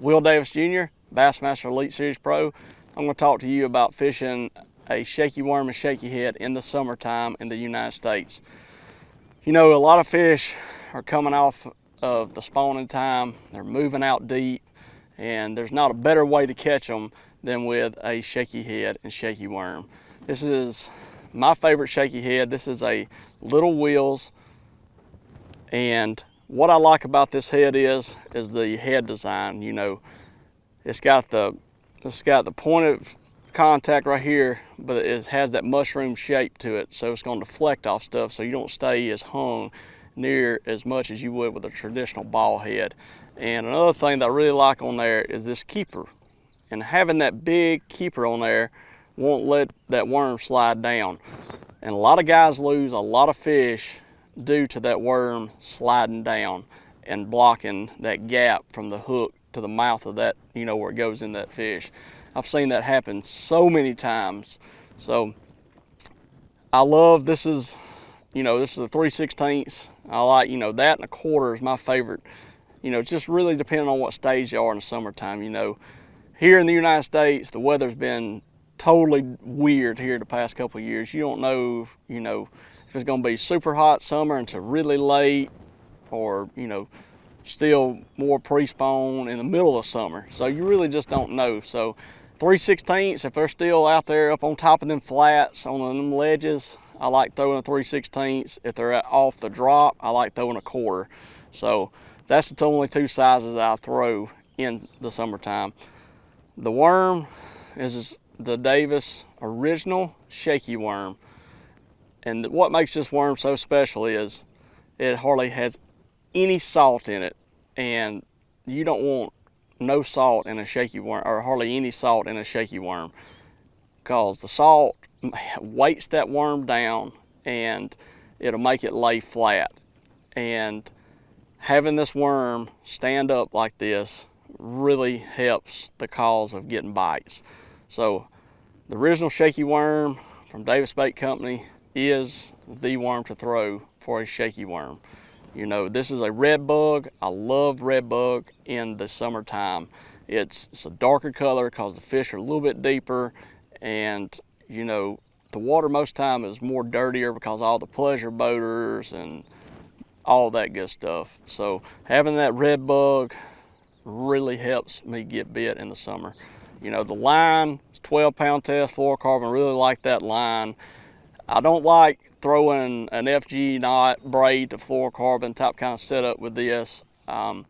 Will Davis Jr., Bassmaster Elite Series Pro. I'm going to talk to you about fishing a shaky worm and shaky head in the summertime in the United States. You know, a lot of fish are coming off of the spawning time. They're moving out deep, and there's not a better way to catch them than with a shaky head and shaky worm. This is my favorite shaky head. This is a little wheels, and what I like about this head is the head design. You know, it's got the point of contact right here, but it has that mushroom shape to it, so it's going to deflect off stuff, so you don't stay as hung near as much as you would with a traditional ball head. And another thing that I really like on there is this keeper, and having that big keeper on there won't let that worm slide down. And a lot of guys lose a lot of fish due to that worm sliding down and blocking that gap from the hook to the mouth of that, you know, where it goes in that fish. I've seen that happen so many times. So I love, this is a 3/16. I like, you know, that and a quarter is my favorite. You know, it's just really depending on what stage you are in the summertime. You know, here in the United States, the weather's been totally weird here the past couple of years. You don't know, you know, if it's going to be super hot summer until really late, or, you know, still more pre-spawn in the middle of summer. So you really just don't know. So 3/16, if they're still out there up on top of them flats, on them ledges, I like throwing a 3/16. If they're off the drop, I like throwing a quarter. So that's the only two sizes that I throw in the summertime. The worm is the Davis original shaky worm. And what makes this worm so special is it hardly has any salt in it, and you don't want no salt in a shaky worm, or hardly any salt in a shaky worm, because the salt weights that worm down and it'll make it lay flat. And having this worm stand up like this really helps the cause of getting bites. So the original shaky worm from Davis Bait Company is the worm to throw for a shaky worm. You know, this is a red bug. I love red bug in the summertime. It's a darker color because the fish are a little bit deeper, and you know, the water most time is more dirtier because of all the pleasure boaters and all that good stuff. So having that red bug really helps me get bit in the summer. You know, the line is 12-pound test fluorocarbon. I really like that line. I don't like throwing an FG knot, braid to fluorocarbon type kind of setup with this. I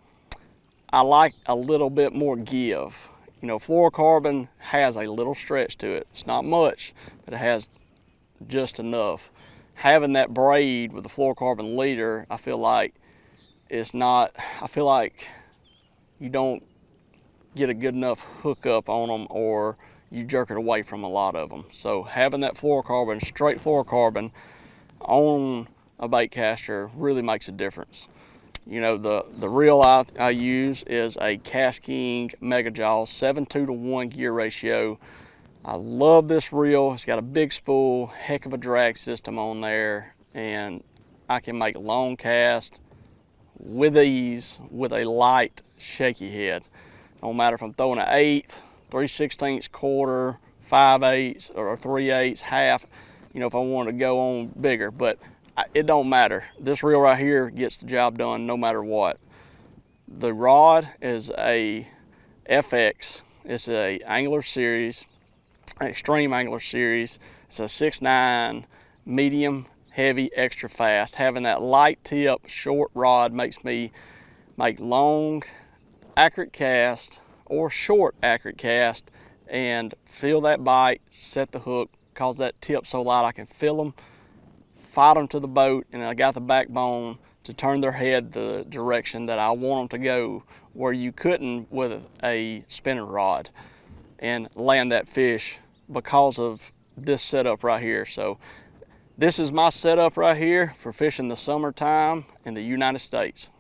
like a little bit more give. You know, fluorocarbon has a little stretch to it. It's not much, but it has just enough. Having that braid with the fluorocarbon leader, I feel like you don't get a good enough hookup on them, or you jerk it away from a lot of them. So having that fluorocarbon, straight fluorocarbon on a bait caster really makes a difference. You know, the reel I use is a Cast King Mega Jaws 7:2 gear ratio. I love this reel. It's got a big spool, heck of a drag system on there, and I can make long casts with ease with a light shaky head. No matter if I'm throwing an 1/8, 3/16, quarter, 5/8, or 3/8, half, you know, if I want to go on bigger, but it don't matter. This reel right here gets the job done no matter what. The rod is a FX. It's a Angler Series, Extreme Angler Series. It's a 6'9", medium, heavy, extra fast. Having that light tip, short rod makes me make long, accurate cast or short, accurate cast and feel that bite, set the hook, cause that tip so light I can feel them, fight them to the boat, and I got the backbone to turn their head the direction that I want them to go, where you couldn't with a spinning rod, and land that fish because of this setup right here. So this is my setup right here for fishing the summertime in the United States.